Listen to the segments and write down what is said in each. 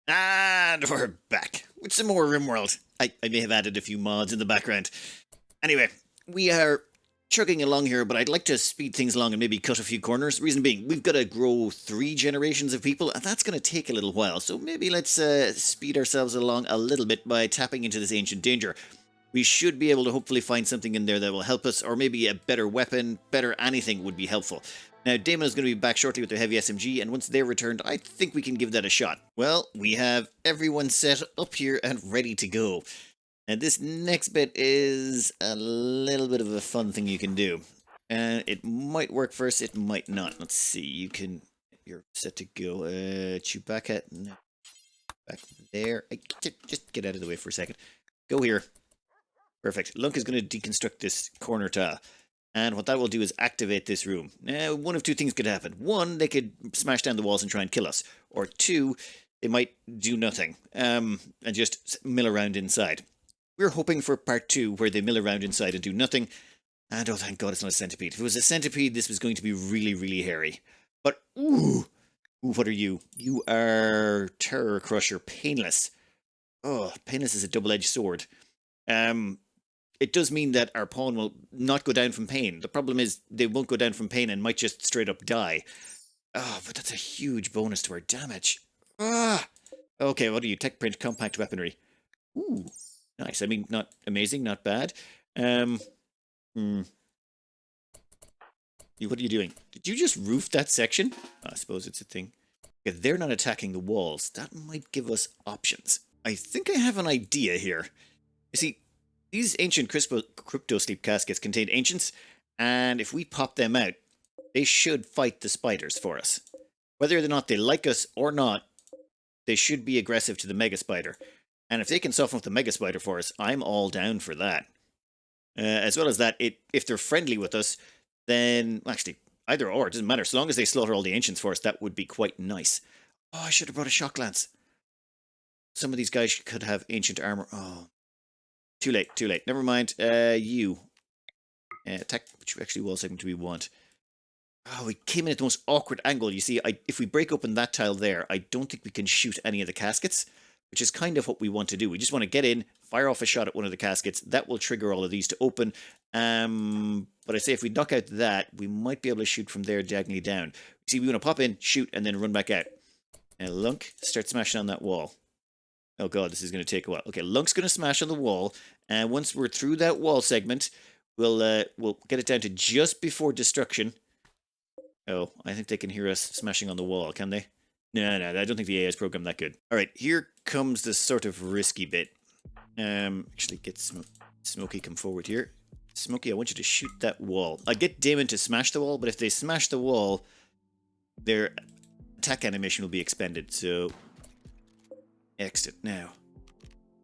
And we're back with some more Rimworld. I may have added a few mods in the background. Anyway, we are chugging along here, but I'd like to speed things along and maybe cut a few corners. Reason being, we've got to grow 3 generations of people, and that's going to take a little while. So maybe let's speed ourselves along a little bit by tapping into this ancient danger. We should be able to hopefully find something in there that will help us, or maybe a better weapon, better anything would be helpful. Now, Damon is going to be back shortly with their heavy SMG, and once they're returned, I think we can give that a shot. Well, we have everyone set up here and ready to go. And this next bit is a little bit of a fun thing you can do. And it might work first, it might not. Let's see, you're set to go. Chewbacca, no. Back there. Just get out of the way for a second. Go here. Perfect. Lunk is going to deconstruct this corner tile. And what that will do is activate this room. Now, one of two things could happen. One, they could smash down the walls and try and kill us. Or two, they might do nothing and just mill around inside. We're hoping for part 2, where they mill around inside and do nothing. And oh, thank God it's not a centipede. If it was a centipede, this was going to be really, really hairy. But, ooh, what are you? You are Terror Crusher, Painless. Oh, Painless is a double-edged sword. It does mean that our pawn will not go down from pain. The problem is they won't go down from pain and might just straight up die. Oh, but that's a huge bonus to our damage. Ah! Okay, what are you? Tech print compact weaponry. Ooh, nice. I mean, not amazing, not bad. What are you doing? Did you just roof that section? I suppose it's a thing. If they're not attacking the walls, that might give us options. I think I have an idea here. You see, these ancient crypto sleep caskets contain ancients, and if we pop them out, they should fight the spiders for us. Whether or not they like us or not, they should be aggressive to the mega spider. And if they can soften up the mega spider for us, I'm all down for that. As well as that, if they're friendly with us, then actually either or, it doesn't matter. So long as they slaughter all the ancients for us, that would be quite nice. Oh, I should have brought a shock lance. Some of these guys could have ancient armor. Oh. Too late, too late. Never mind. You. Attack, which actually wall segment do we want? Oh, we came in at the most awkward angle. You see, if we break open that tile there, I don't think we can shoot any of the caskets, which is kind of what we want to do. We just want to get in, fire off a shot at one of the caskets. That will trigger all of these to open. But I say if we knock out that, we might be able to shoot from there diagonally down. See, we want to pop in, shoot, and then run back out. And Lunk, start smashing on that wall. Oh god, this is going to take a while. Okay, Lunk's going to smash on the wall, and once we're through that wall segment, we'll get it down to just before destruction. Oh, I think they can hear us smashing on the wall, can they? No, I don't think the AI is programmed that good. Alright, here comes the sort of risky bit. Actually, get Smokey come forward here. Smokey, I want you to shoot that wall. I get Damon to smash the wall, but if they smash the wall, their attack animation will be expended, so... Exit now.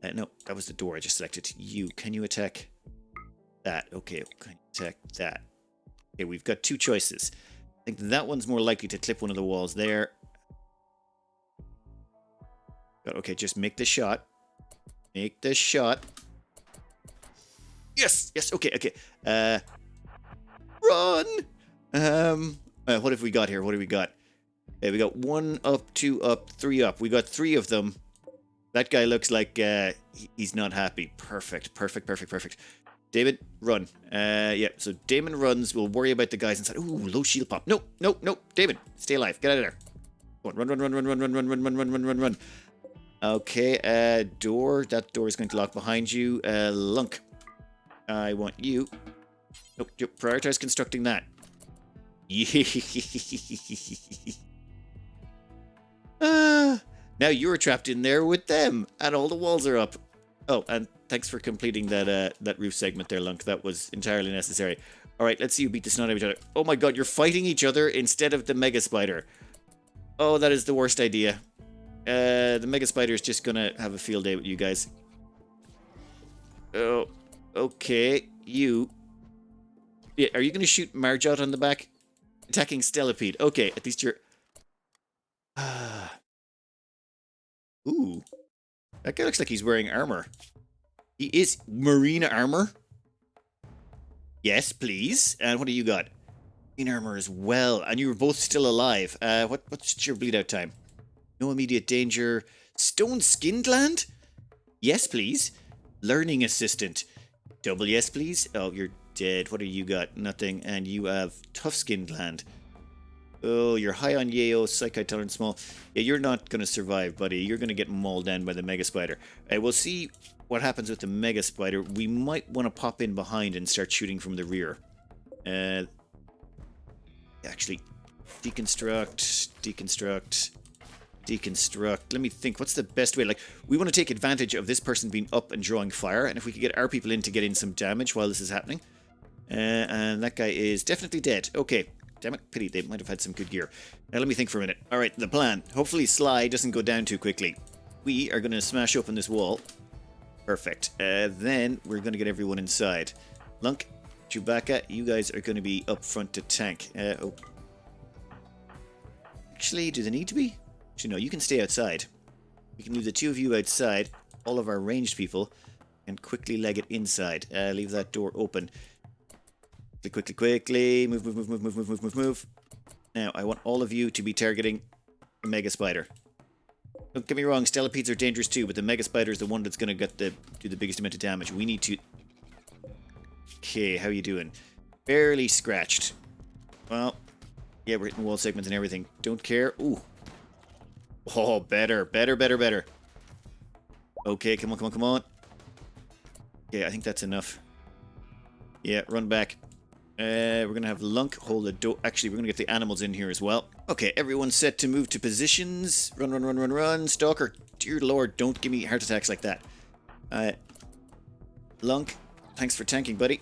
No, that was the door I just selected. You, can you attack that? Okay, can you attack that? Okay, we've got 2 choices. I think that one's more likely to clip one of the walls there. Okay, just make the shot. Make the shot. Yes, okay. Run! What have we got here? What have we got? Okay, we got 1 up, 2 up, 3 up. We got 3 of them. That guy looks like he's not happy. Perfect. Damon, run. Yeah, so Damon runs. We'll worry about the guys inside. Ooh, low shield pop. No. Damon, stay alive. Get out of there. Go on, run. Okay, door. That door is going to lock behind you. Lunk. I want you. Nope, prioritize constructing that. Now you're trapped in there with them, and all the walls are up. Oh, and thanks for completing that roof segment there, Lunk. That was entirely necessary. All right, let's see who beat the snot out of each other. Oh my god, you're fighting each other instead of the mega spider. Oh, that is the worst idea. The mega spider is just gonna have a field day with you guys. Oh, okay. You. Yeah, are you gonna shoot Marjot on the back? Attacking Stellipede. Okay, at least you're... Ooh. That guy looks like he's wearing armor. He is marine armor? Yes, please. And what do you got? Marine armor as well. And you were both still alive. What's your bleed out time? No immediate danger. Stone-skinned land? Yes, please. Learning assistant. Double yes, please. Oh, you're dead. What do you got? Nothing. And you have tough-skinned land. Oh, you're high on Yayo, Psychi tolerance small. Yeah, you're not going to survive, buddy. You're going to get mauled down by the Mega Spider. We'll see what happens with the Mega Spider. We might want to pop in behind and start shooting from the rear. Actually, deconstruct. Let me think, what's the best way? Like, we want to take advantage of this person being up and drawing fire, and if we could get our people in to get in some damage while this is happening. And that guy is definitely dead. Okay. Damn it, pity, they might have had some good gear. Now let me think for a minute. Alright, the plan. Hopefully Sly doesn't go down too quickly. We are going to smash open this wall. Perfect. Then we're going to get everyone inside. Lunk, Chewbacca, you guys are going to be up front to tank. Oh. Actually, do they need to be? Actually, no, you can stay outside. We can leave the two of you outside. All of our ranged people and quickly leg it inside. Leave that door open. Quickly. Move. Now, I want all of you to be targeting the Mega Spider. Don't get me wrong, Stellipedes are dangerous too, but the Mega Spider is the one that's going to do the biggest amount of damage. We need to... Okay, how you doing? Barely scratched. Well, yeah, we're hitting wall segments and everything. Don't care. Ooh. Oh, better. Okay, come on. Okay, I think that's enough. Yeah, run back. We're going to have Lunk hold the door. Actually, we're going to get the animals in here as well. Okay, everyone's set to move to positions. Run. Stalker, dear lord, don't give me heart attacks like that. Lunk, thanks for tanking, buddy.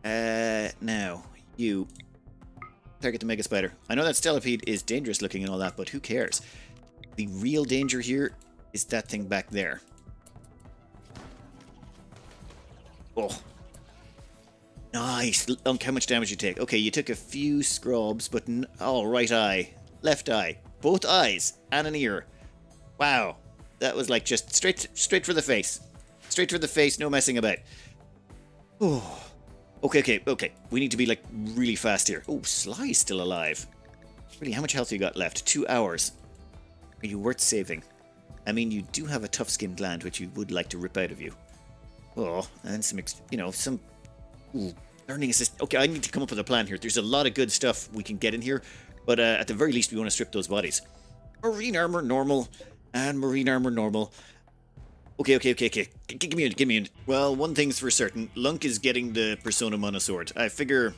Now, you target the Mega Spider. I know that Stellipede is dangerous looking and all that, but who cares? The real danger here is that thing back there. Oh. Nice. Lunk, how much damage you take? Okay, you took a few scrubs, but... Oh, right eye. Left eye. Both eyes. And an ear. Wow. That was like just straight for the face. Straight for the face, no messing about. Oh. Okay. We need to be, like, really fast here. Oh, Sly's still alive. Really, how much health you got left? 2 hours. Are you worth saving? I mean, you do have a tough-skinned gland, which you would like to rip out of you. Oh, and some, some... Ooh, learning assist. Okay, I need to come up with a plan here. There's a lot of good stuff we can get in here, but at the very least, we want to strip those bodies. Marine armor normal, and marine armor normal. Okay. Give me in. Well, one thing's for certain. Lunk is getting the Persona Monosword. I figure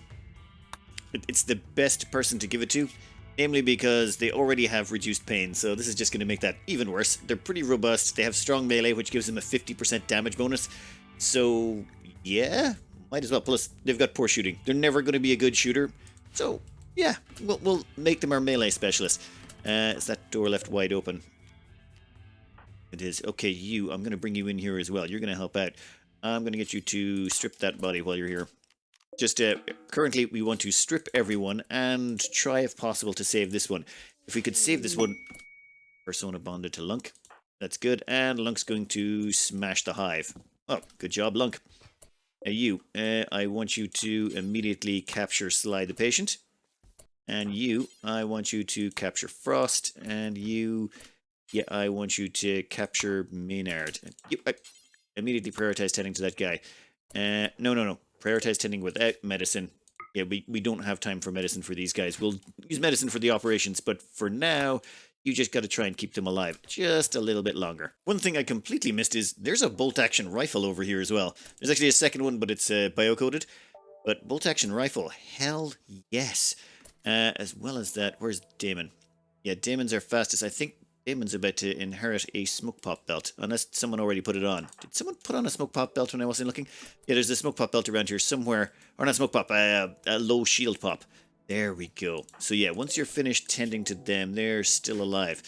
it's the best person to give it to, namely because they already have reduced pain, so this is just going to make that even worse. They're pretty robust. They have strong melee, which gives them a 50% damage bonus. So, yeah... Might as well. Plus, they've got poor shooting. They're never going to be a good shooter. So, yeah, we'll make them our melee specialists. Is that door left wide open? It is. Okay, I'm going to bring you in here as well. You're going to help out. I'm going to get you to strip that body while you're here. Just, currently, we want to strip everyone and try, if possible, to save this one. If we could save this one... Persona bonded to Lunk. That's good. And Lunk's going to smash the hive. Oh, good job, Lunk. I want you to immediately capture Sly the patient. And I want you to capture Frost. And I want you to capture Maynard. Immediately prioritize tending to that guy. No. Prioritize tending without medicine. Yeah, we don't have time for medicine for these guys. We'll use medicine for the operations, but for now... You just got to try and keep them alive just a little bit longer. One thing I completely missed is there's a bolt-action rifle over here as well. There's actually a second one, but it's bio-coded. But bolt-action rifle, hell yes. As well as that, where's Damon? Yeah, Damon's our fastest. I think Damon's about to inherit a smoke pop belt, unless someone already put it on. Did someone put on a smoke pop belt when I wasn't looking? Yeah, there's a smoke pop belt around here somewhere. Or not smoke pop, a low shield pop. There we go. So yeah, once you're finished tending to them, they're still alive.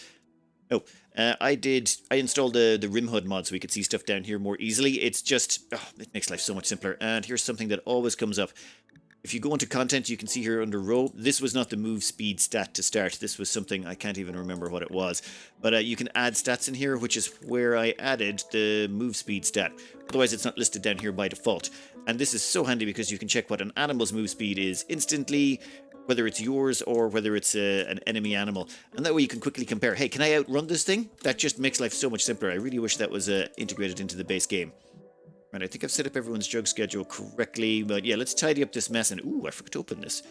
Oh, I installed the RimHUD mod so we could see stuff down here more easily. It's just, it makes life so much simpler. And here's something that always comes up. If you go into content, you can see here under row, this was not the move speed stat to start. This was something, I can't even remember what it was. But you can add stats in here, which is where I added the move speed stat. Otherwise, it's not listed down here by default. And this is so handy because you can check what an animal's move speed is instantly, whether it's yours or whether it's an enemy animal. And that way you can quickly compare, hey, can I outrun this thing? That just makes life so much simpler. I really wish that was integrated into the base game. Right, I think I've set up everyone's jug schedule correctly, but yeah, let's tidy up this mess. And ooh, I forgot to open this.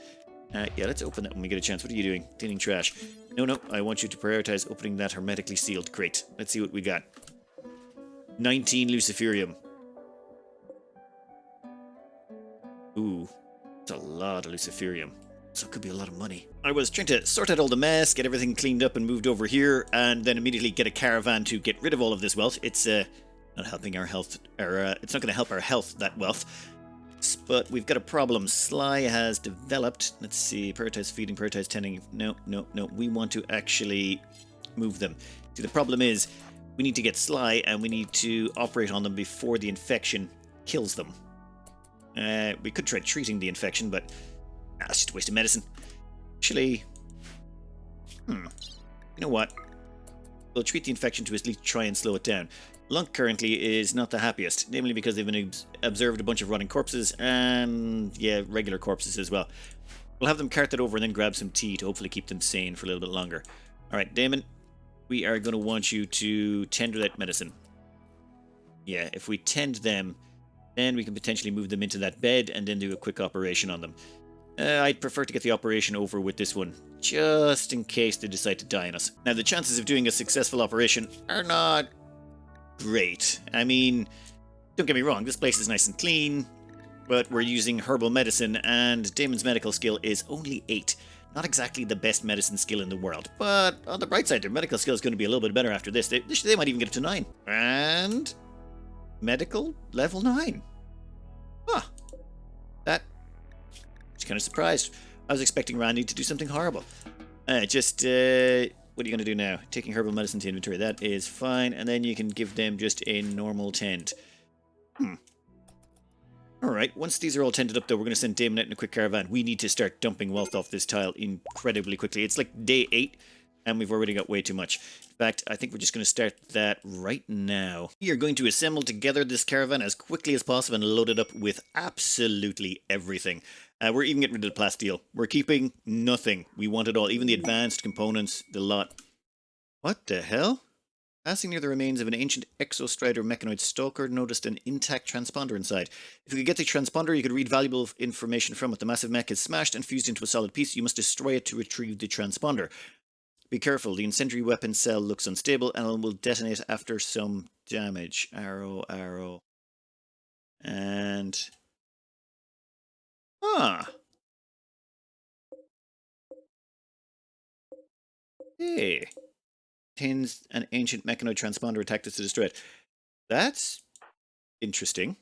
Yeah, let's open that when we get a chance. What are you doing? Cleaning trash. No, I want you to prioritize opening that hermetically sealed crate. Let's see what we got. 19 luciferium. Ooh, that's a lot of luciferium. So it could be a lot of money. I was trying to sort out all the mess, get everything cleaned up and moved over here, and then immediately get a caravan to get rid of all of this wealth. It's not helping our health, or it's not going to help our health, that wealth. But we've got a problem. Sly has developed. Let's see, prioritize feeding, prioritize tending. No. We want to actually move them. See, the problem is we need to get Sly and we need to operate on them before the infection kills them. We could try treating the infection, but it's just a waste of medicine. Actually, you know what? We'll treat the infection to at least try and slow it down. Lunk currently is not the happiest, namely because they've been observed a bunch of rotting corpses and, yeah, regular corpses as well. We'll have them cart that over and then grab some tea to hopefully keep them sane for a little bit longer. Alright, Damon, we are going to want you to tend to that medicine. Yeah, if we tend them, then we can potentially move them into that bed and then do a quick operation on them. I'd prefer to get the operation over with this one, just in case they decide to die on us. Now, the chances of doing a successful operation are not great. I mean, don't get me wrong, this place is nice and clean, but we're using herbal medicine, and Damon's medical skill is only 8. Not exactly the best medicine skill in the world, but on the bright side, their medical skill is going to be a little bit better after this. They might even get up to 9. And medical level 9. Huh. That... kind of surprised. I was expecting Randy to do something horrible. What are you going to do now? Taking herbal medicine to inventory. That is fine. And then you can give them just a normal tend. Alright, once these are all tended up though, we're going to send Damon out in a quick caravan. We need to start dumping wealth off this tile incredibly quickly. It's like day 8 and we've already got way too much. In fact, I think we're just going to start that right now. We are going to assemble together this caravan as quickly as possible and load it up with absolutely everything. We're even getting rid of the plasteel. We're keeping nothing. We want it all, even the advanced components, the lot. What the hell? Passing near the remains of an ancient exostrider mechanoid stalker, noticed an intact transponder inside. If you could get the transponder, you could read valuable information from it. The massive mech is smashed and fused into a solid piece. You must destroy it to retrieve the transponder. Be careful, the incendiary weapon cell looks unstable and will detonate after some damage. Arrow. And... Hey. Contains an ancient mechanoid transponder attacked us to destroy it. That's interesting.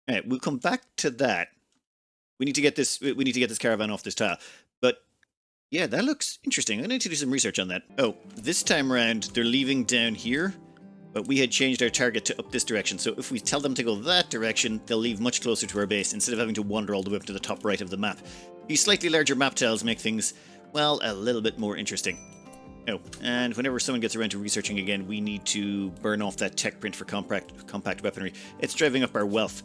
Alright, we'll come back to that. We need to get this caravan off this tile. But yeah, that looks interesting. I need to do some research on that. Oh, this time around they're leaving down here. But we had changed our target to up this direction, so if we tell them to go that direction, they'll leave much closer to our base, instead of having to wander all the way up to the top right of the map. These slightly larger map tiles make things, well, a little bit more interesting. Oh, and whenever someone gets around to researching again, we need to burn off that tech print for compact weaponry. It's driving up our wealth.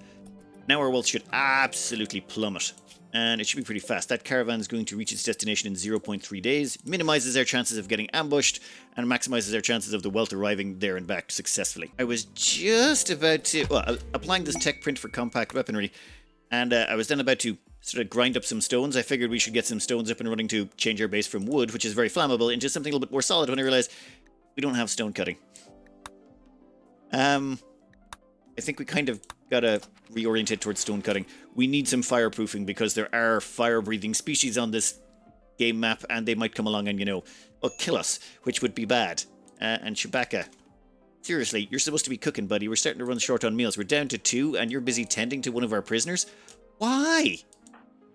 Now our wealth should absolutely plummet. And it should be pretty fast. That caravan is going to reach its destination in 0.3 days, minimizes our chances of getting ambushed, and maximizes our chances of the wealth arriving there and back successfully. I was just about to... well, applying this tech print for compact weaponry, and I was then about to sort of grind up some stones. I figured we should get some stones up and running to change our base from wood, which is very flammable, into something a little bit more solid when I realized we don't have stone cutting. I think we kind of gotta reorientate towards stone cutting. We need some fireproofing because there are fire-breathing species on this game map and they might come along and, well, kill us, which would be bad. And Chewbacca, seriously, you're supposed to be cooking, buddy. We're starting to run short on meals. We're down to 2 and you're busy tending to one of our prisoners? Why?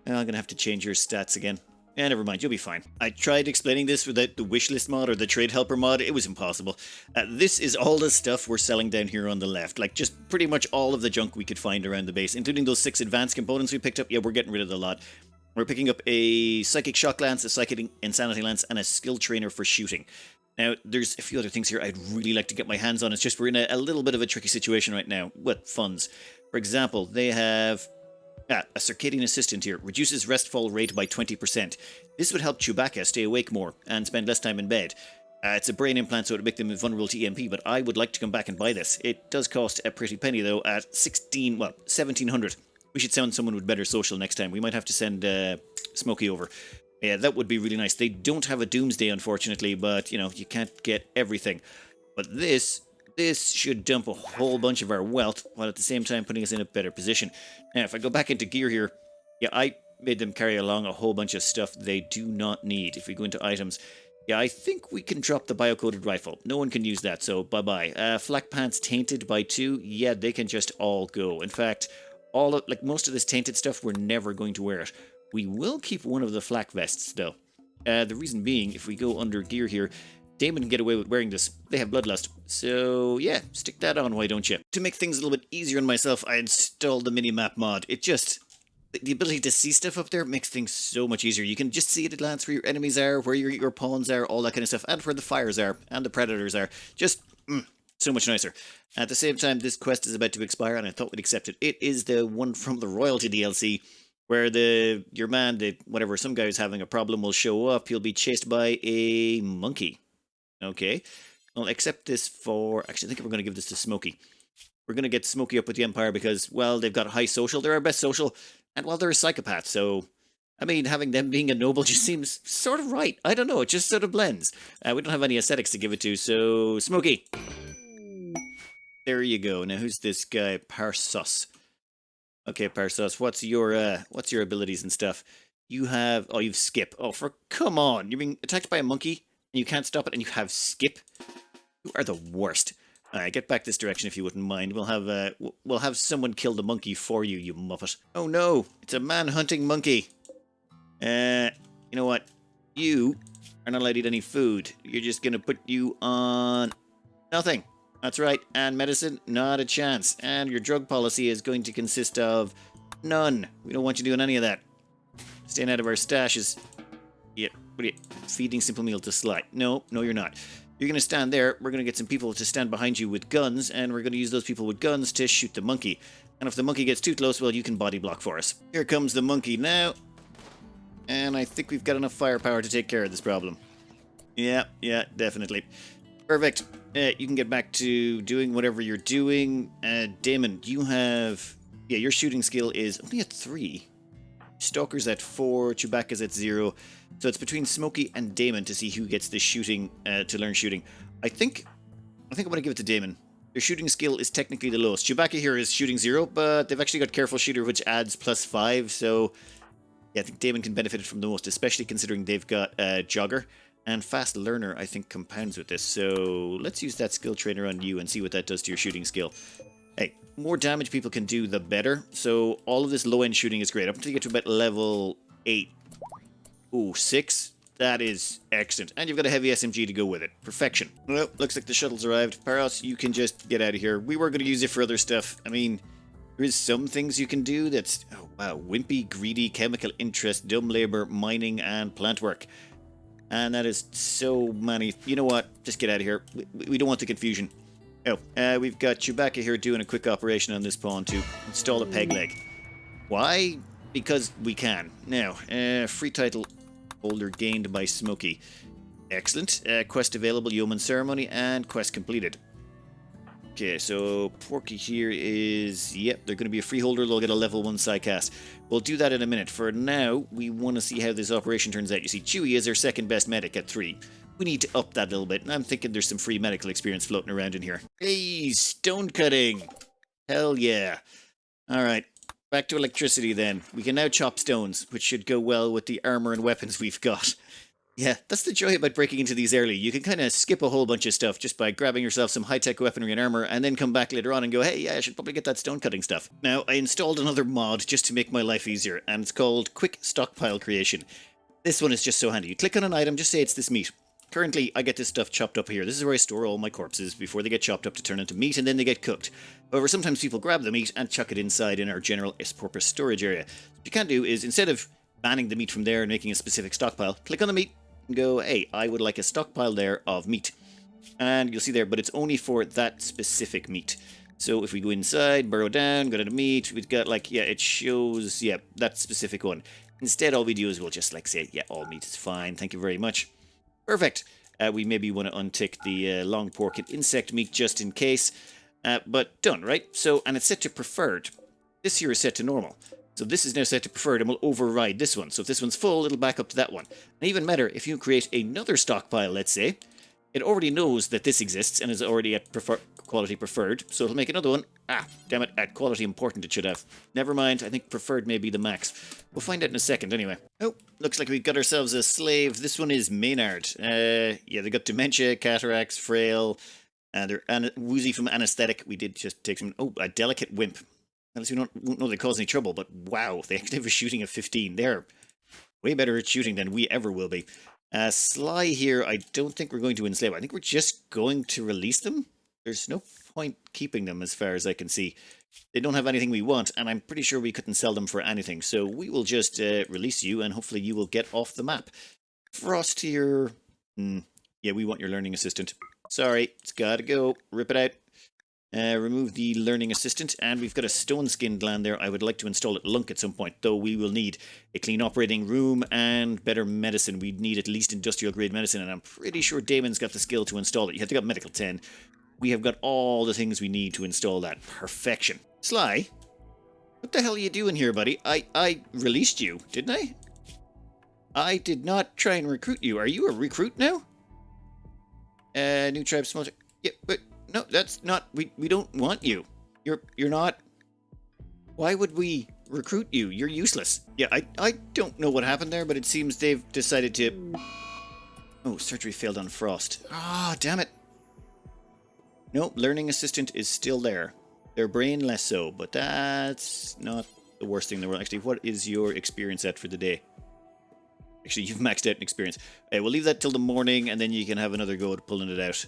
I'm gonna have to change your stats again. Never mind, you'll be fine. I tried explaining this without the wishlist mod or the TradeHelper mod. It was impossible. This is all the stuff we're selling down here on the left. Like, just pretty much all of the junk we could find around the base, including those 6 advanced components we picked up. Yeah, we're getting rid of the lot. We're picking up a Psychic Shock Lance, a Psychic Insanity Lance, and a Skill Trainer for shooting. Now, there's a few other things here I'd really like to get my hands on. It's just we're in a little bit of a tricky situation right now with funds. For example, they have Ah, a circadian assistant here. Reduces restfall rate by 20%. This would help Chewbacca stay awake more and spend less time in bed. It's a brain implant, so it would make them vulnerable to EMP, but I would like to come back and buy this. It does cost a pretty penny, though, at 1700. We should send someone with better social next time. We might have to send Smokey over. Yeah, that would be really nice. They don't have a Doomsday, unfortunately, but, you know, you can't get everything. But this should dump a whole bunch of our wealth, while at the same time putting us in a better position. Now, if I go back into gear here, yeah, I made them carry along a whole bunch of stuff they do not need. If we go into items, yeah, I think we can drop the bio-coated rifle. No one can use that, so bye-bye. Flak pants tainted by 2, yeah, they can just all go. In fact, most of this tainted stuff, we're never going to wear it. We will keep one of the flak vests, though. The reason being, if we go under gear here, Damon can get away with wearing this. They have bloodlust. So, yeah, stick that on, why don't you? To make things a little bit easier on myself, I installed the Minimap mod. It just... The ability to see stuff up there makes things so much easier. You can just see at a glance where your enemies are, where your pawns are, all that kind of stuff, and where the fires are, and the predators are. Just, so much nicer. At the same time, this quest is about to expire, and I thought we'd accept it. It is the one from the Royalty DLC, where your man, some guy who's having a problem will show up. He'll be chased by a monkey. Okay. I'll accept this for... Actually, I think we're going to give this to Smokey. We're going to get Smokey up with the Empire because, well, they've got high social. They're our best social. And, well, they're a psychopath, so... I mean, having them being a noble just seems sort of right. I don't know. It just sort of blends. We don't have any aesthetics to give it to, so... Smokey! There you go. Now, who's this guy? Parsos. Okay, Parsos, what's your abilities and stuff? You have... Oh, you've skip. Oh, come on! You're being attacked by a monkey, and you can't stop it, and you have skip? You are the worst. Alright, get back this direction if you wouldn't mind. We'll have someone kill the monkey for you, you muppet. Oh no! It's a man-hunting monkey! You know what? You are not allowed to eat any food. You're just gonna put you on... nothing. That's right. And medicine? Not a chance. And your drug policy is going to consist of none. We don't want you doing any of that. Staying out of our stashes. Yeah, what are you... feeding simple meal to Sly. No, you're not. You're going to stand there. We're going to get some people to stand behind you with guns, and we're going to use those people with guns to shoot the monkey. And if the monkey gets too close, well, you can body block for us. Here comes the monkey now. And I think we've got enough firepower to take care of this problem. Yeah, definitely. Perfect. You can get back to doing whatever you're doing. Damon, you have... Yeah, your shooting skill is only at 3. Stalker's at 4. Chewbacca's at 0. So it's between Smokey and Damon to see who gets the shooting, to learn shooting. I think I'm going to give it to Damon. Their shooting skill is technically the lowest. Chewbacca here is shooting 0, but they've actually got Careful Shooter, which adds +5. So yeah, I think Damon can benefit from the most, especially considering they've got Jogger. And Fast Learner, I think, compounds with this. So let's use that skill trainer on you and see what that does to your shooting skill. Hey, more damage people can do, the better. So all of this low-end shooting is great. Up until you get to about level 8. Ooh, 6. That is excellent. And you've got a heavy SMG to go with it. Perfection. Well, looks like the shuttle's arrived. Paros, you can just get out of here. We were going to use it for other stuff. I mean, there is some things you can do that's... Oh, wow. Wimpy, greedy, chemical interest, dumb labor, mining, and plant work. And that is so many... You know what? Just get out of here. We don't want the confusion. Oh, we've got Chewbacca here doing a quick operation on this pawn to install a peg leg. Why? Because we can. Now, free title holder gained by Smokey. Excellent. Quest available, Yeoman Ceremony, and quest completed. Okay, so Porky here is... Yep, they're going to be a freeholder. They'll get a level 1 sidecast. We'll do that in a minute. For now, we want to see how this operation turns out. You see, Chewie is our second best medic at 3. We need to up that a little bit, and I'm thinking there's some free medical experience floating around in here. Hey, stone cutting! Hell yeah. Alright, back to electricity then. We can now chop stones, which should go well with the armour and weapons we've got. Yeah, that's the joy about breaking into these early. You can kind of skip a whole bunch of stuff just by grabbing yourself some high-tech weaponry and armour, and then come back later on and go, hey, yeah, I should probably get that stone cutting stuff. Now, I installed another mod just to make my life easier, and it's called Quick Stockpile Creation. This one is just so handy. You click on an item, just say it's this meat. Currently, I get this stuff chopped up here. This is where I store all my corpses before they get chopped up to turn into meat, and then they get cooked. However, sometimes people grab the meat and chuck it inside in our general S-purpose storage area. What you can do is, instead of banning the meat from there and making a specific stockpile, click on the meat and go, hey, I would like a stockpile there of meat. And you'll see there, but it's only for that specific meat. So if we go inside, burrow down, go to the meat, we've got like, yeah, it shows, yeah, that specific one. Instead, all we do is we'll just like say, yeah, all meat is fine. Thank you very much. Perfect. We maybe want to untick the long pork and insect meat just in case. But done, right? So, and it's set to preferred. This here is set to normal. So this is now set to preferred and will override this one. So if this one's full, it'll back up to that one. And even better, if you create another stockpile, let's say, it already knows that this exists and is already at quality preferred. So it'll make another one. Ah, damn it, at quality important it should have. Never mind, I think preferred may be the max. We'll find out in a second anyway. Oh, looks like we've got ourselves a slave. This one is Maynard. Yeah, they got dementia, cataracts, frail, and they're woozy from anesthetic. We did just take some... Oh, a delicate wimp. Unless we won't know they cause any trouble, but wow, they actually have a shooting of 15. They're way better at shooting than we ever will be. Sly here, I don't think we're going to enslave. I think we're just going to release them. There's no point keeping them as far as I can see. They don't have anything we want, and I'm pretty sure we couldn't sell them for anything. So we will just release you, and hopefully you will get off the map. Frost here. Yeah, we want your learning assistant. Sorry, it's gotta go. Rip it out. Remove the learning assistant, and we've got a stone skin gland there. I would like to install at Lunk at some point, though we will need a clean operating room and better medicine. We'd need at least industrial grade medicine, and I'm pretty sure Damon's got the skill to install it. You have to get medical 10. We have got all the things we need to install that. Perfection. Sly, what the hell are you doing here, buddy? I released you, didn't I? I did not try and recruit you. Are you a recruit now? New tribe smelter. Yeah, but no, that's not. We don't want you. You're not. Why would we recruit you? You're useless. Yeah, I don't know what happened there, but it seems they've decided to. Oh, surgery failed on Frost. Ah, damn it. No, learning assistant is still there. Their brain less so, but that's not the worst thing in the world. Actually, what is your experience at for the day? Actually, you've maxed out in experience. We'll leave that till the morning, and then you can have another go at pulling it out.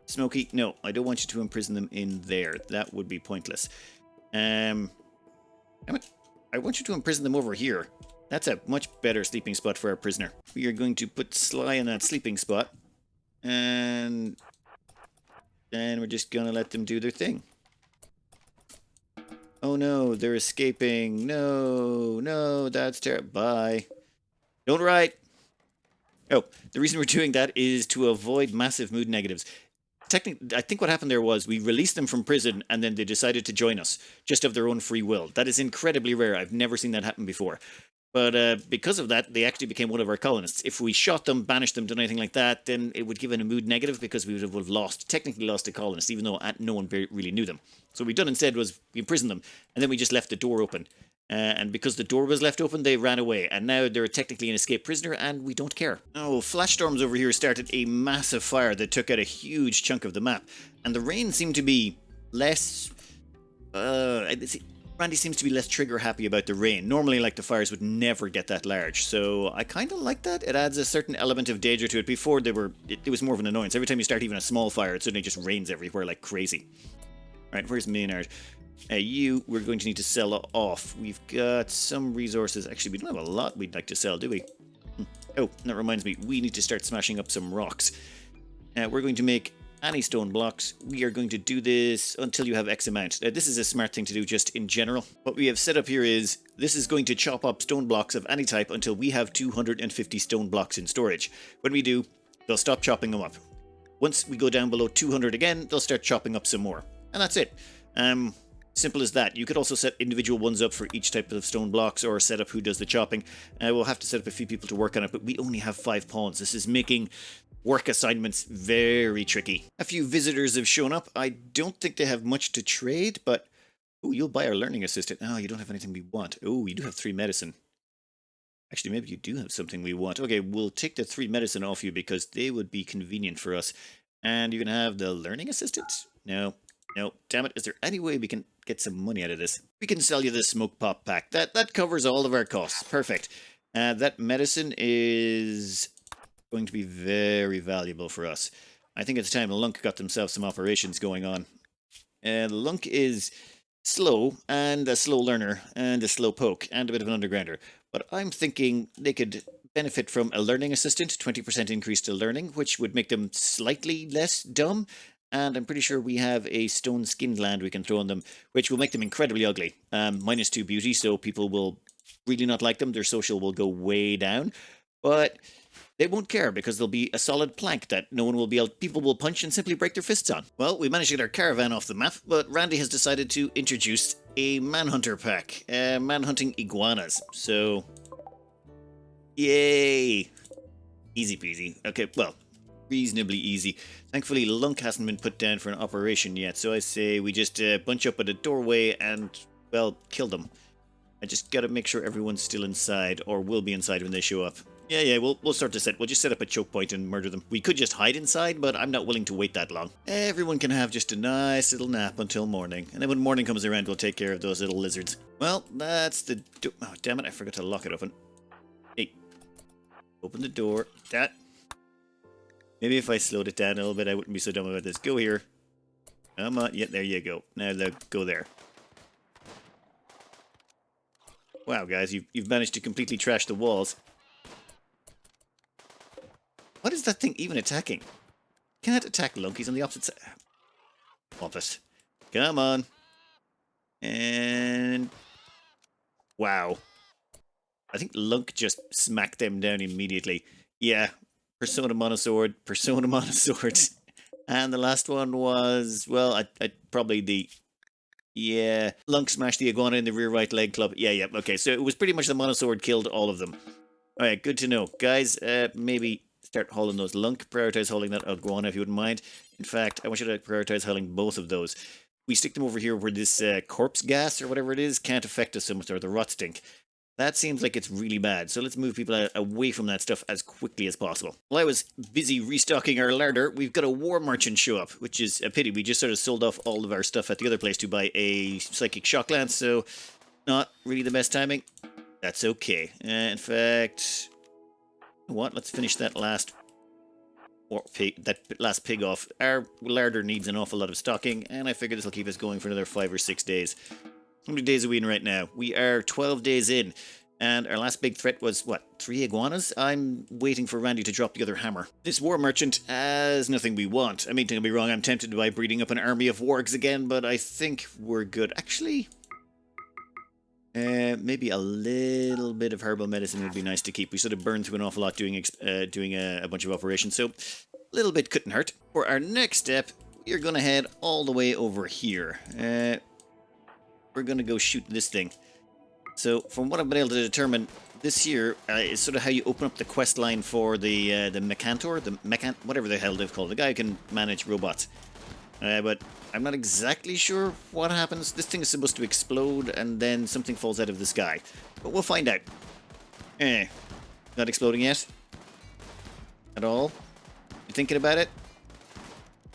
Smokey, no, I don't want you to imprison them in there. That would be pointless. Damn it. I want you to imprison them over here. That's a much better sleeping spot for our prisoner. We are going to put Sly in that sleeping spot. And then we're just going to let them do their thing. Oh no, they're escaping. No, that's terrible. Bye. Don't write. Oh, the reason we're doing that is to avoid massive mood negatives. Technically, I think what happened there was we released them from prison and then they decided to join us, just of their own free will. That is incredibly rare. I've never seen that happen before. But because of that, they actually became one of our colonists. If we shot them, banished them, done anything like that, then it would give it a mood negative because we would have technically lost a colonist, even though no one really knew them. So what we done instead was we imprisoned them, and then we just left the door open. And because the door was left open, they ran away. And now they're technically an escaped prisoner, and we don't care. Oh, flash storms over here started a massive fire that took out a huge chunk of the map. And the rain seemed to be less... Randy seems to be less trigger happy about the rain. Normally, like, the fires would never get that large. So I kind of like that. It adds a certain element of danger to it. Before, it was more of an annoyance. Every time you start even a small fire, it suddenly just rains everywhere like crazy. Alright, where's Maynard? We're going to need to sell off. We've got some resources. Actually, we don't have a lot we'd like to sell, do we? Oh, that reminds me. We need to start smashing up some rocks. We're going to make any stone blocks. We are going to do this until you have X amount. This is a smart thing to do just in general. What we have set up here is, this is going to chop up stone blocks of any type until we have 250 stone blocks in storage. When we do, they'll stop chopping them up. Once we go down below 200 again, they'll start chopping up some more. And that's it. Simple as that. You could also set individual ones up for each type of stone blocks or set up who does the chopping. We'll have to set up a few people to work on it, but we only have 5 pawns. This is making work assignments very tricky. A few visitors have shown up. I don't think they have much to trade, but... Oh, you'll buy our learning assistant. Oh, you don't have anything we want. Oh, you do have 3 medicine. Actually, maybe you do have something we want. Okay, we'll take the 3 medicine off you because they would be convenient for us. And you can have the learning assistant? No, damn it. Is there any way we can get some money out of this? We can sell you the smoke pop pack. That covers all of our costs. Perfect. That medicine is going to be very valuable for us. I think it's time Lunk got themselves some operations going on. Lunk is slow, and a slow learner, and a slow poke, and a bit of an undergrounder. But I'm thinking they could benefit from a learning assistant, 20% increase to learning, which would make them slightly less dumb, And I'm pretty sure we have a stone skinned land we can throw on them, which will make them incredibly ugly. -2 beauty, so people will really not like them. Their social will go way down. But they won't care because they'll be a solid plank that no one will be able, people will punch and simply break their fists on. Well, we managed to get our caravan off the map, but Randy has decided to introduce a manhunter pack, manhunting iguanas. So, yay! Easy peasy. Okay, well, reasonably easy. Thankfully, Lunk hasn't been put down for an operation yet, so I say we just bunch up at a doorway and, well, kill them. I just gotta make sure everyone's still inside, or will be inside when they show up. Yeah, we'll start to set. We'll just set up a choke point and murder them. We could just hide inside, but I'm not willing to wait that long. Everyone can have just a nice little nap until morning, and then when morning comes around, we'll take care of those little lizards. Well, that's the oh, damn it, I forgot to lock it open. Hey, open the door. That. Maybe if I slowed it down a little bit, I wouldn't be so dumb about this. Go here. Come on. Yeah, there you go. Now go there. Wow, guys, you've managed to completely trash the walls. What is that thing even attacking? Can't attack Lunkies on the opposite side. Pompous. Come on. And... wow. I think Lunk just smacked them down immediately. Yeah. Persona Monosword. Persona Monosword. And the last one was... well, I probably the... yeah. Lunk smashed the iguana in the rear right leg club. Yeah. Okay, so it was pretty much the Monosword killed all of them. Alright, good to know. Guys, maybe... start hauling those. Lunk, prioritize hauling that iguana if you wouldn't mind. In fact, I want you to prioritize hauling both of those. We stick them over here where this corpse gas or whatever it is can't affect us so much, or the rot stink. That seems like it's really bad, so let's move people away from that stuff as quickly as possible. While I was busy restocking our larder, we've got a war merchant show up, which is a pity. We just sort of sold off all of our stuff at the other place to buy a psychic shock lance, so not really the best timing. That's okay. In fact... what? Let's finish that last pig off. Our larder needs an awful lot of stocking, and I figure this will keep us going for another 5 or 6 days. How many days are we in right now? We are 12 days in, and our last big threat was, what, 3 iguanas? I'm waiting for Randy to drop the other hammer. This war merchant has nothing we want. I mean, don't get me wrong, I'm tempted by breeding up an army of wargs again, but I think we're good. Actually... maybe a little bit of herbal medicine would be nice to keep. We sort of burned through an awful lot doing a bunch of operations, so a little bit couldn't hurt. For our next step, we're going to head all the way over here. We're going to go shoot this thing. So, from what I've been able to determine, this here is sort of how you open up the quest line for the Mecantor, whatever the hell they've called, the guy who can manage robots. But I'm not exactly sure what happens. This thing is supposed to explode and then something falls out of the sky. But we'll find out. Not exploding yet? At all? You thinking about it?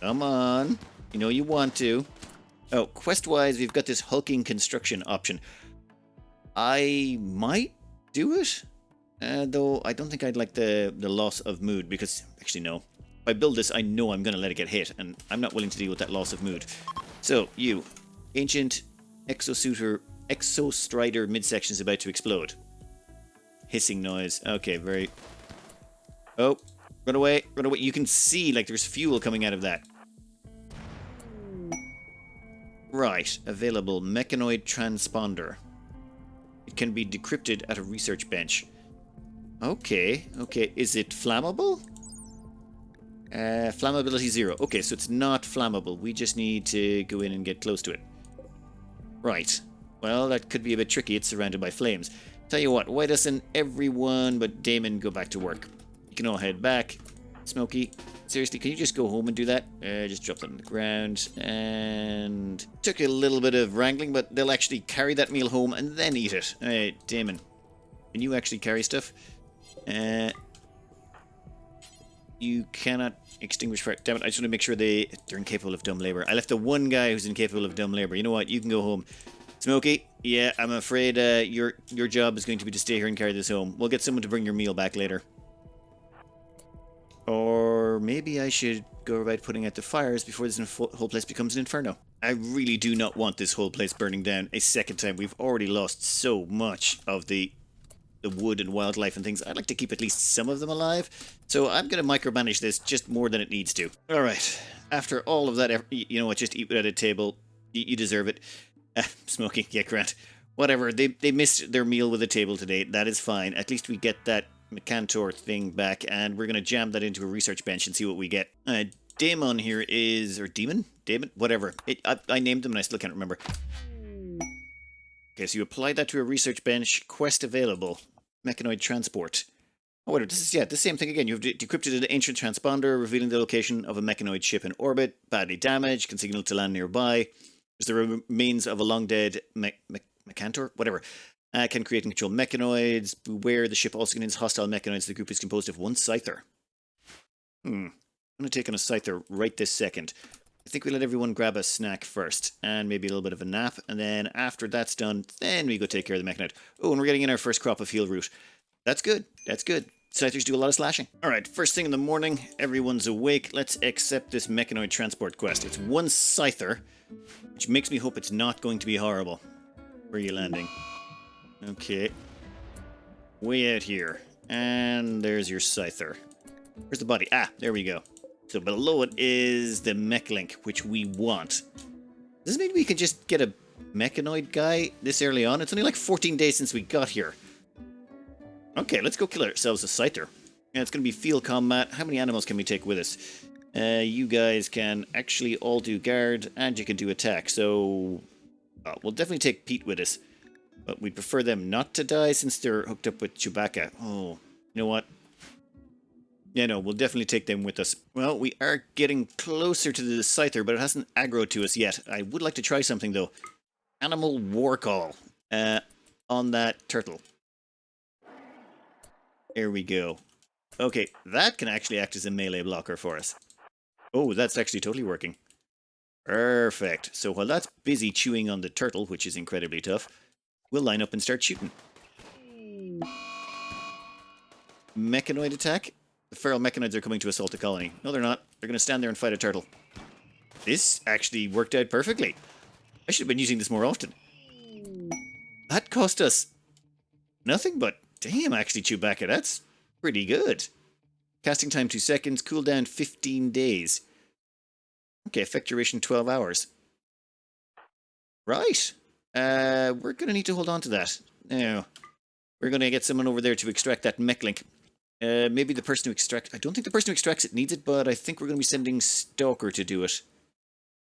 Come on. You know you want to. Oh, quest-wise, we've got this hulking construction option. I might do it. Though I don't think I'd like the loss of mood because... actually, no. If I build this, I know I'm going to let it get hit, and I'm not willing to deal with that loss of mood. So, you. Ancient Exostrider midsection is about to explode. Hissing noise. Okay, very... oh, run away, run away. You can see, like, there's fuel coming out of that. Right, available. Mechanoid transponder. It can be decrypted at a research bench. Okay. Is it flammable? Flammability 0. Okay, so it's not flammable. We just need to go in and get close to it. Right. Well, that could be a bit tricky. It's surrounded by flames. Tell you what, why doesn't everyone but Damon go back to work? You can all head back. Smokey, seriously, can you just go home and do that? Just drop that on the ground. And... took a little bit of wrangling, but they'll actually carry that meal home and then eat it. Hey, Damon, can you actually carry stuff? You cannot extinguish fire. Damn it, I just want to make sure they're incapable of dumb labor. I left the one guy who's incapable of dumb labor. You know what? You can go home. Smokey, yeah, I'm afraid your job is going to be to stay here and carry this home. We'll get someone to bring your meal back later. Or maybe I should go about putting out the fires before this whole place becomes an inferno. I really do not want this whole place burning down a second time. We've already lost so much of the wood and wildlife and things. I'd like to keep at least some of them alive. So I'm going to micromanage this just more than it needs to. Alright, After all of that effort, you know what, just eat at a table. You deserve it. Smoking, yeah, Grant. Whatever, they missed their meal with a table today. That is fine. At least we get that Mecantor thing back, and we're going to jam that into a research bench and see what we get. Daemon here is... or Demon? Daemon? Whatever. I named them and I still can't remember. Okay, so you apply that to a research bench. Quest available. Mechanoid transport. Oh, wait, this is, yeah, the same thing again. You've decrypted an ancient transponder, revealing the location of a mechanoid ship in orbit. Badly damaged, can signal to land nearby. There's the remains of a long-dead Mecantor? Whatever. Can create and control mechanoids. Beware, the ship also contains hostile mechanoids. The group is composed of one Scyther. I'm going to take on a Scyther right this second. I think we let everyone grab a snack first, and maybe a little bit of a nap, and then after that's done, then we go take care of the mechanoid. Oh, and we're getting in our first crop of heal root. That's good. That's good. Scythers do a lot of slashing. Alright, first thing in the morning, everyone's awake. Let's accept this mechanoid transport quest. It's one Scyther, which makes me hope it's not going to be horrible. Where are you landing? Okay. Way out here. And there's your Scyther. Where's the body? Ah, there we go. So below it is the mech link, which we want. Does this mean we can just get a mechanoid guy this early on? It's only like 14 days since we got here. Okay, let's go kill ourselves a Scyther. Yeah, it's going to be field combat. How many animals can we take with us? You guys can actually all do guard, and you can do attack. So, we'll definitely take Pete with us. But we prefer them not to die since they're hooked up with Chewbacca. Oh, you know what? Yeah, no, we'll definitely take them with us. Well, we are getting closer to the Scyther, but it hasn't aggroed to us yet. I would like to try something, though. Animal War Call on that turtle. There we go. Okay, that can actually act as a melee blocker for us. Oh, that's actually totally working. Perfect. So while that's busy chewing on the turtle, which is incredibly tough, we'll line up and start shooting. Mechanoid attack? The feral mechanoids are coming to assault the colony. No, they're not. They're going to stand there and fight a turtle. This actually worked out perfectly. I should have been using this more often. That cost us nothing but... Damn, actually, Chewbacca, that's pretty good. Casting time 2 seconds, cooldown 15 days. Okay, effect duration 12 hours. Right. We're going to need to hold on to that. Now, we're going to get someone over there to extract that mech link. Maybe the person who extracts... I don't think the person who extracts it needs it, but I think we're going to be sending Stalker to do it.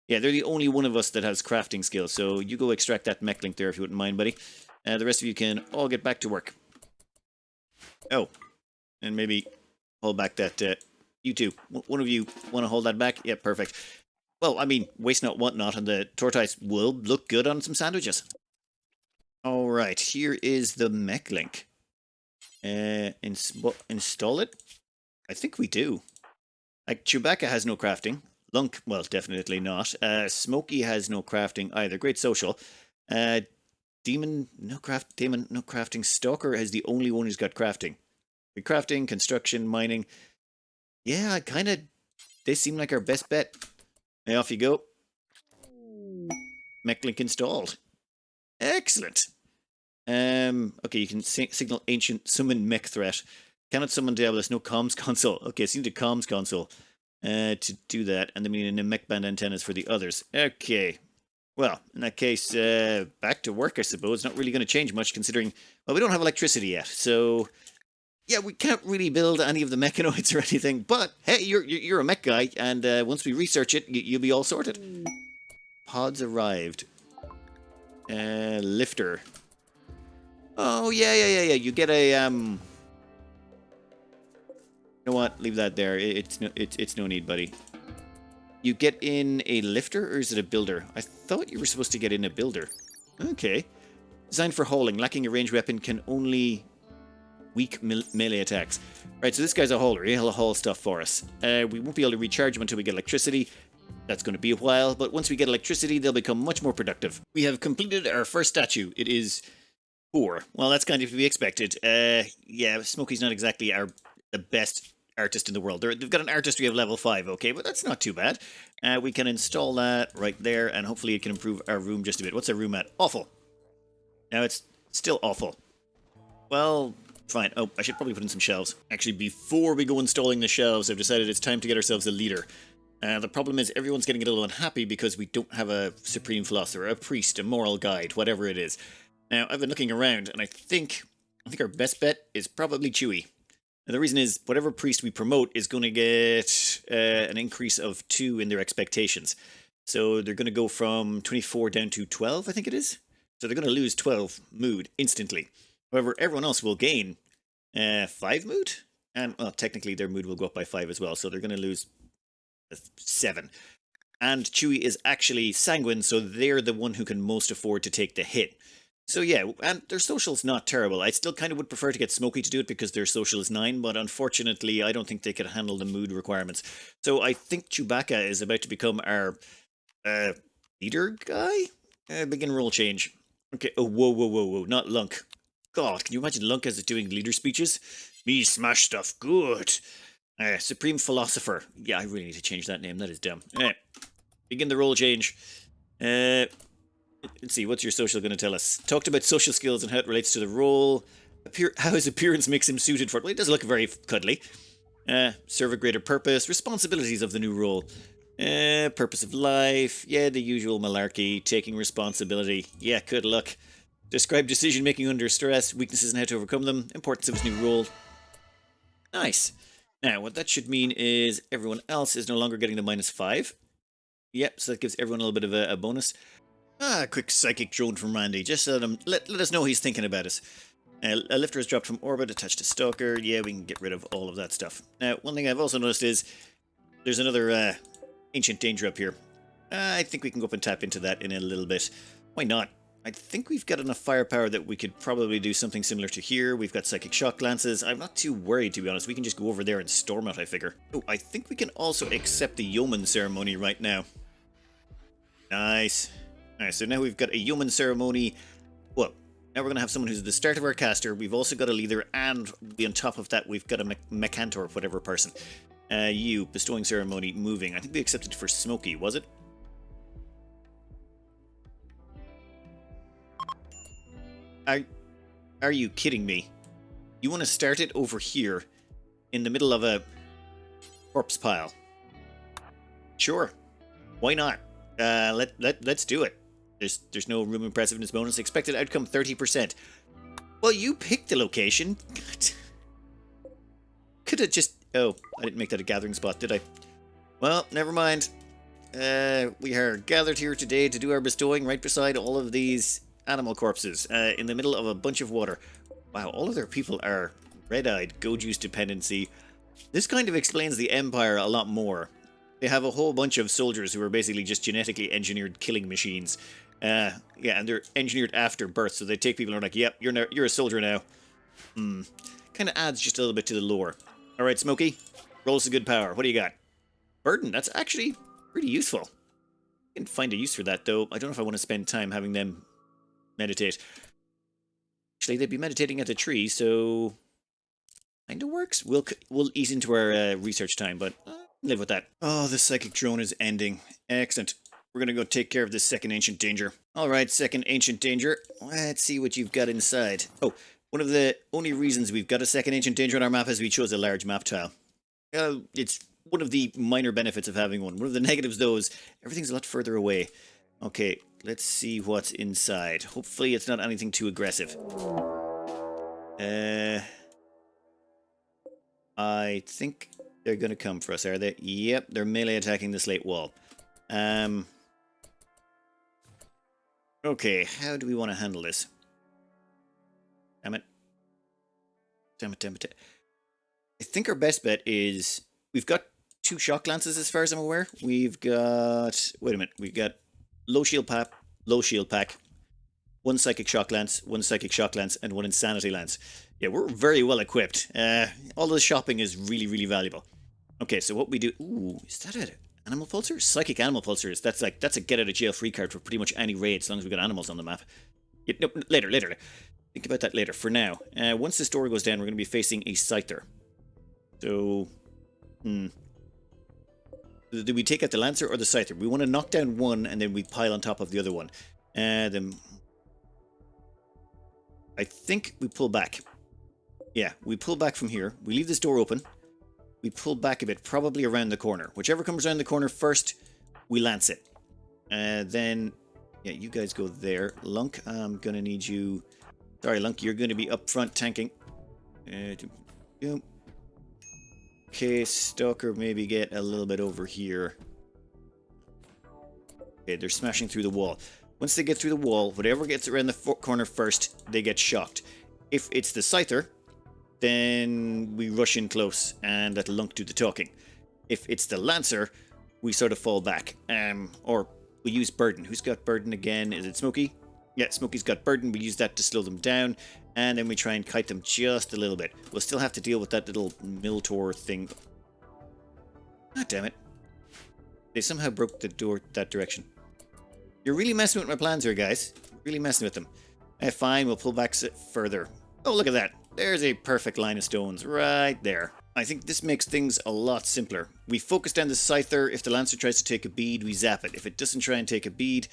Yeah, they're the only one of us that has crafting skills, so you go extract that mech link there if you wouldn't mind, buddy. The rest of you can all get back to work. Oh, and maybe hold back that, you two. One of you want to hold that back? Yeah, perfect. Well, I mean, waste not, want not, and the tortoise will look good on some sandwiches. Alright, here is the mech link. Install it? I think we do. Like, Chewbacca has no crafting. Lunk, well, definitely not. Smokey has no crafting either. Great social. Demon, no crafting. Stalker is the only one who's got crafting. The crafting, construction, mining. Yeah, they seem like our best bet. Hey, off you go. Mech link installed. Excellent. Okay, you can signal ancient summon mech threat. Cannot summon Diablos, no comms console. Okay, so you need a comms console to do that, and then we need a mech band antennas for the others. Okay. Well, in that case, back to work, I suppose. Not really going to change much, considering, well, we don't have electricity yet, so yeah, we can't really build any of the mechanoids or anything. But hey, you're a mech guy, and once we research it, you'll be all sorted. Pods arrived. Lifter. Oh yeah. You get a You know what? Leave that there. It's no need, buddy. You get in a lifter, or is it a builder? I thought you were supposed to get in a builder. Okay. Designed for hauling. Lacking a ranged weapon, can only weak melee attacks. Right, so this guy's a hauler. He'll haul stuff for us. We won't be able to recharge him until we get electricity. That's going to be a while, but once we get electricity, they'll become much more productive. We have completed our first statue. It is poor. Well, that's kind of to be expected. Yeah, Smokey's not exactly the best artist in the world. They've got an artistry of level 5, okay, but that's not too bad. We can install that right there, and hopefully it can improve our room just a bit. What's our room at? Awful. Now it's still awful. Well, fine. Oh, I should probably put in some shelves. Actually, before we go installing the shelves, I've decided it's time to get ourselves a leader. The problem is everyone's getting a little unhappy because we don't have a supreme philosopher, a priest, a moral guide, whatever it is. Now, I've been looking around, and I think our best bet is probably Chewie. And the reason is, whatever priest we promote is going to get an increase of 2 in their expectations. So they're going to go from 24 down to 12, I think it is. So they're going to lose 12 mood instantly. However, everyone else will gain 5 mood. And, well, technically their mood will go up by 5 as well. So they're going to lose 7. And Chewie is actually sanguine, so they're the one who can most afford to take the hit. So yeah, and their social's not terrible. I still kind of would prefer to get Smokey to do it because their social is 9, but unfortunately I don't think they could handle the mood requirements. So I think Chewbacca is about to become our leader guy? Begin role change. Okay, oh, whoa, not Lunk. God, can you imagine Lunk as doing leader speeches? Me smash stuff, good. Supreme Philosopher. Yeah, I really need to change that name, that is dumb. Begin the role change. Let's see, what's your social going to tell us? Talked about social skills and how it relates to the role. How his appearance makes him suited for it. Well, he does look very cuddly. Serve a greater purpose. Responsibilities of the new role. Purpose of life. Yeah, the usual malarkey. Taking responsibility. Yeah, good luck. Describe decision making under stress. Weaknesses and how to overcome them. Importance of his new role. Nice. Now, what that should mean is everyone else is no longer getting the -5. Yep, so that gives everyone a little bit of a bonus. A quick psychic drone from Randy, just let us know he's thinking about us. A lifter is dropped from orbit, attached to Stalker. Yeah, we can get rid of all of that stuff. Now, one thing I've also noticed is there's another ancient danger up here. I think we can go up and tap into that in a little bit. Why not? I think we've got enough firepower that we could probably do something similar to here. We've got psychic shock glances. I'm not too worried, to be honest. We can just go over there and storm it, I figure. Oh, I think we can also accept the yeoman ceremony right now. Nice. Alright, so now we've got a yeoman ceremony. Well, now we're going to have someone who's at the start of our caster. We've also got a leader, and on top of that, we've got a mecantor, whatever person. You, bestowing ceremony, moving. I think we accepted for Smokey, was it? Are you kidding me? You want to start it over here, in the middle of a corpse pile? Sure. Why not? Let's do it. There's no room impressiveness bonus. Expected outcome 30%. Well, you picked the location. Could have just... Oh, I didn't make that a gathering spot, did I? Well, never mind. We are gathered here today to do our bestowing right beside all of these animal corpses in the middle of a bunch of water. Wow, all of their people are red-eyed, go-juice dependency. This kind of explains the Empire a lot more. They have a whole bunch of soldiers who are basically just genetically engineered killing machines. Yeah, and they're engineered after birth, so they take people and are like, yep, you're a soldier now. Kind of adds just a little bit to the lore. Alright, Smokey, roll us a good power. What do you got? Burden, that's actually pretty useful. I can find a use for that, though. I don't know if I want to spend time having them meditate. Actually, they'd be meditating at the tree, so... Kinda works. We'll ease into our research time, but live with that. Oh, the psychic drone is ending. Excellent. We're gonna go take care of this second ancient danger. Alright, second ancient danger. Let's see what you've got inside. Oh, one of the only reasons we've got a second ancient danger on our map is we chose a large map tile. It's one of the minor benefits of having one. One of the negatives, though, is everything's a lot further away. Okay, let's see what's inside. Hopefully it's not anything too aggressive. I think they're going to come for us, are they? Yep, they're melee attacking the slate wall. Okay, how do we want to handle this? Damn it. Damn it. I think our best bet is... We've got 2 shock lances as far as I'm aware. We've got... Wait a minute. We've got low shield pack, 1 psychic shock lance, 1 psychic shock lance, and 1 insanity lance. Yeah, we're very well equipped. All this shopping is really, really valuable. Okay, so what we do... Ooh, is that an animal pulsar? Psychic animal pulsars. That's a get out of jail free card for pretty much any raid, as long as we've got animals on the map. Yeah, no, later. Think about that later. For now, once this door goes down, we're going to be facing a Scyther. So... Do we take out the Lancer or the Scyther? We want to knock down one, and then we pile on top of the other one. Then... I think we pull back. Yeah, we pull back from here. We leave this door open. we pull back a bit, probably around the corner. Whichever comes around the corner first, we lance it. Then, yeah, you guys go there. Lunk, I'm going to need you... Sorry, Lunk, you're going to be up front tanking. Okay, Stalker, maybe get a little bit over here. Okay, they're smashing through the wall. Once they get through the wall, whatever gets around the corner first, they get shocked. If it's the Scyther, then we rush in close and let Lunk do the talking. If it's the Lancer, we sort of fall back. Or we use Burden. Who's got Burden again? Is it Smokey? Yeah, Smokey's got Burden. We use that to slow them down. And then we try and kite them just a little bit. We'll still have to deal with that little Miltor thing. God damn it. They somehow broke the door that direction. You're really messing with my plans here, guys. Really messing with them. Fine, we'll pull back further. Oh, look at that. There's a perfect line of stones right there. I think this makes things a lot simpler. We focus down the Scyther. If the Lancer tries to take a bead, we zap it. If it doesn't try and take a bead...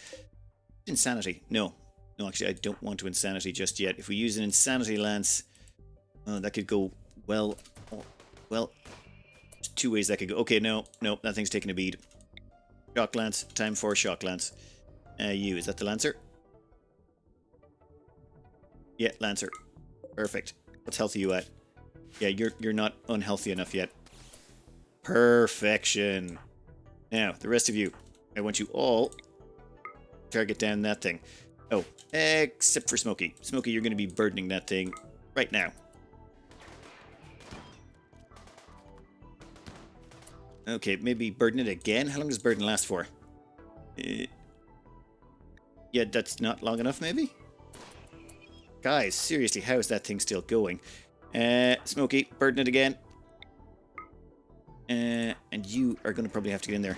Insanity. No. No, actually, I don't want to Insanity just yet. If we use an Insanity Lance... Oh, that could go well... Well... There's two ways that could go. Okay, no. No, that thing's taking a bead. Shock Lance. Time for Shock Lance. Is that the Lancer? Yeah, Lancer. Perfect. What's health are you at? Yeah, you're not unhealthy enough yet. Perfection. Now, the rest of you. I want you all target down that thing. Oh, except for Smokey. Smokey, you're going to be burdening that thing right now. Okay, maybe burden it again? How long does burden last for? Yeah, that's not long enough, maybe? Guys, seriously, how is that thing still going? Smokey, burden it again. And you are going to probably have to get in there.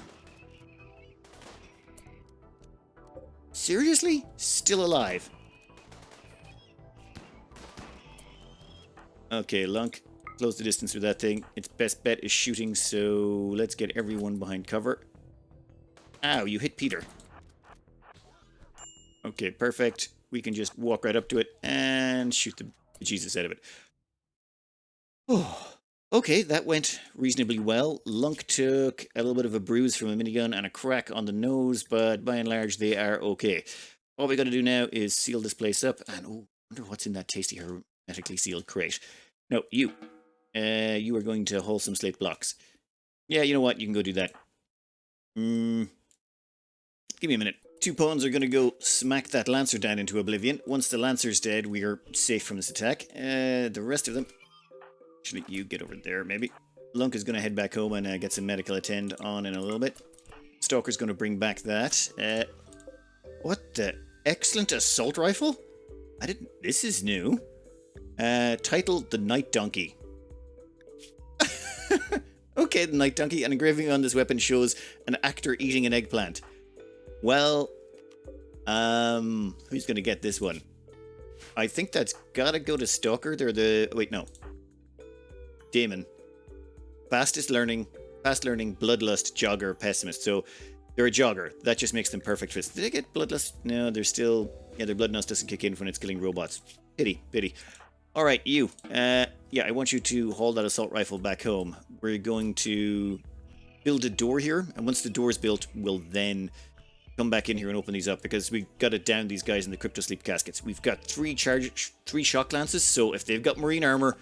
Seriously? Still alive? Okay, Lunk, close the distance with that thing. Its best bet is shooting, so let's get everyone behind cover. Ow, you hit Peter. Okay, perfect. We can just walk right up to it and shoot the Jesus out of it. Oh, okay, that went reasonably well. Lunk took a little bit of a bruise from a minigun and a crack on the nose, but by and large, they are okay. All we got to do now is seal this place up, and oh, I wonder what's in that tasty hermetically sealed crate. No, you. You are going to hold some slate blocks. Yeah, you know what? You can go do that. Give me a minute. Two pawns are going to go smack that Lancer down into oblivion. Once the Lancer's dead, we are safe from this attack. The rest of them... Actually, you get over there, maybe. Lunk is going to head back home and get some medical attend on in a little bit. Stalker's going to bring back that. What the... Excellent assault rifle? I didn't... This is new. Titled The Night Donkey. Okay, the Night Donkey. An engraving on this weapon shows an actor eating an eggplant. Well, who's going to get this one? I think that's got to go to Stalker. They're the... Wait, no. Damon. Fast learning, bloodlust, jogger, pessimist. So they're a jogger. That just makes them perfect fits. Did they get bloodlust? No, they're still... Yeah, their bloodlust doesn't kick in when it's killing robots. Pity, pity. All right, you. Yeah, I want you to haul that assault rifle back home. We're going to build a door here, and once the door is built, we'll then come back in here and open these up, because we've got to down these guys in the crypto sleep caskets. We've got three shock lances, so if they've got marine armor,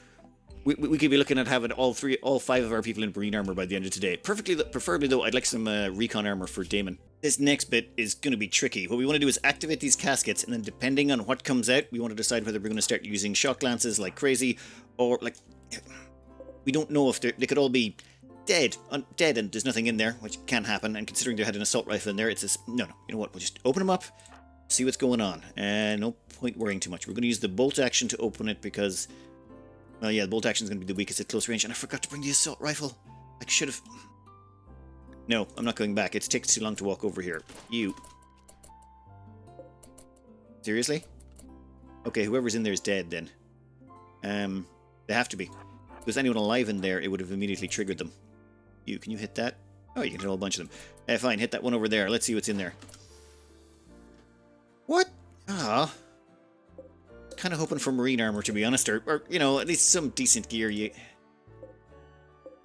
we could be looking at having all five of our people in marine armor by the end of today. Preferably though, I'd like some recon armor for Damon. This next bit is going to be tricky. What we want to do is activate these caskets, and then depending on what comes out, we want to decide whether we're going to start using shock lances like crazy, or like... We don't know if they could all be dead, and there's nothing in there, which can happen, and considering they had an assault rifle in there, it's just... No, you know what, we'll just open them up, see what's going on, and no point worrying too much. We're going to use the bolt action to open it, because... Well, yeah, the bolt action is going to be the weakest at close range, and I forgot to bring the assault rifle. I should have... No, I'm not going back. It takes too long to walk over here. You. Seriously? Okay, whoever's in there is dead, then. They have to be. If there's anyone alive in there, it would have immediately triggered them. You, can you hit that? Oh, you can hit a whole bunch of them. Fine, hit that one over there. Let's see what's in there. What? Ah. Kind of hoping for marine armor, to be honest, or you know, at least some decent gear.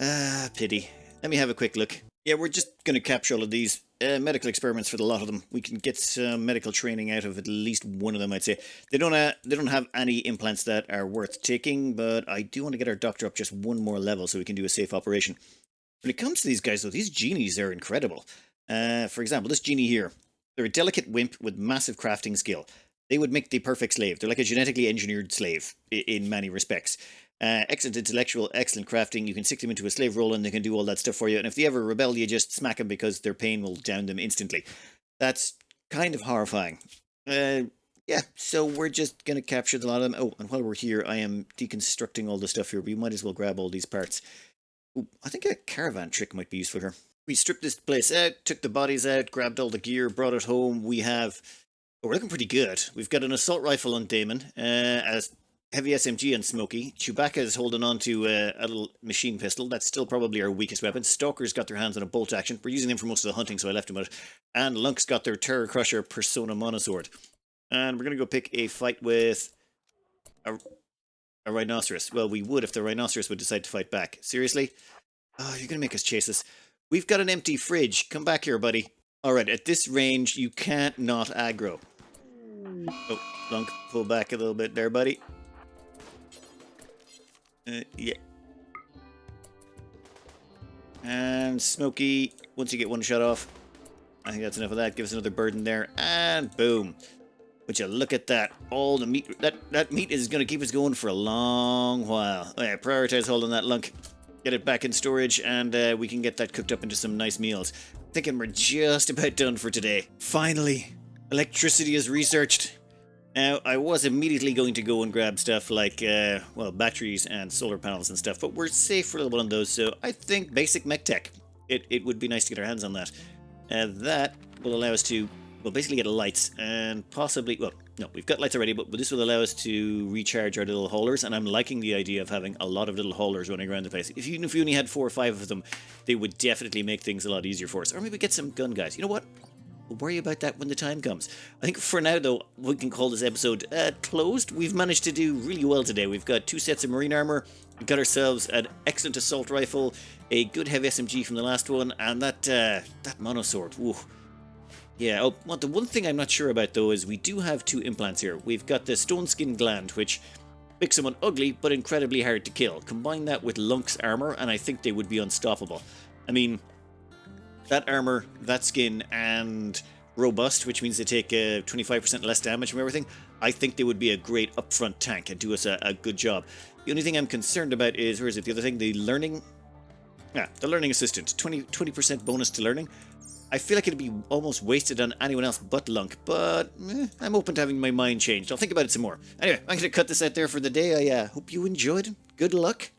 Ah, pity. Let me have a quick look. Yeah, we're just going to capture all of these medical experiments for the lot of them. We can get some medical training out of at least one of them, I'd say. They don't have any implants that are worth taking, but I do want to get our doctor up just one more level so we can do a safe operation. When it comes to these guys, though, these genies are incredible. For example, this genie here. They're a delicate wimp with massive crafting skill. They would make the perfect slave. They're like a genetically engineered slave in many respects. Excellent intellectual, excellent crafting. You can stick them into a slave role and they can do all that stuff for you. And if they ever rebel, you just smack them because their pain will down them instantly. That's kind of horrifying. Yeah, so we're just going to capture the lot of them. Oh, and while we're here, I am deconstructing all the stuff here. We might as well grab all these parts. Ooh, I think a caravan trick might be useful here. We stripped this place out, took the bodies out, grabbed all the gear, brought it home. We have... Oh, we're looking pretty good. We've got an assault rifle on Damon, a heavy SMG on Smokey. Chewbacca is holding on to a little machine pistol. That's still probably our weakest weapon. Stalker's got their hands on a bolt action. We're using them for most of the hunting, so I left them out. And Lunk's got their Terror Crusher Persona Monosword. And we're going to go pick a fight with a rhinoceros. Well, we would if the rhinoceros would decide to fight back. Seriously? Oh, you're going to make us chase us. We've got an empty fridge. Come back here, buddy. Alright, at this range, you can't not aggro. Oh, Lunk, pull back a little bit there, buddy. Yeah. And Smokey, once you get one shot off, I think that's enough of that. Give us another burden there, and boom. Would you look at that? All the meat, that meat is going to keep us going for a long while. Oh, yeah, prioritize holding that Lunk. Get it back in storage, and we can get that cooked up into some nice meals. Thinking we're just about done for today. Finally, electricity is researched. Now, I was immediately going to go and grab stuff like, well, batteries and solar panels and stuff, but we're safe for a little bit on those, so I think basic mech tech. It would be nice to get our hands on that. That will allow us to, well, basically get lights and possibly, well, no, we've got lights already, but this will allow us to recharge our little haulers, and I'm liking the idea of having a lot of little haulers running around the place. Even if we only had 4 or 5 of them, they would definitely make things a lot easier for us. Or maybe get some gun guys. You know what? We'll worry about that when the time comes. I think for now, though, we can call this episode closed. We've managed to do really well today. We've got 2 sets of marine armor. We've got ourselves an excellent assault rifle, a good heavy SMG from the last one, and that monosword. Ooh. Yeah, oh, well, the one thing I'm not sure about, though, is we do have 2 implants here. We've got the stone skin gland, which makes someone ugly, but incredibly hard to kill. Combine that with Lunk's armor, and I think they would be unstoppable. I mean, that armor, that skin, and robust, which means they take 25% less damage from everything, I think they would be a great upfront tank and do us a good job. The only thing I'm concerned about is, where is it, the other thing, the learning... Yeah, the learning assistant, 20% bonus to learning. I feel like it'd be almost wasted on anyone else but Lunk, but I'm open to having my mind changed. I'll think about it some more. Anyway, I'm going to cut this out there for the day. I hope you enjoyed. Good luck.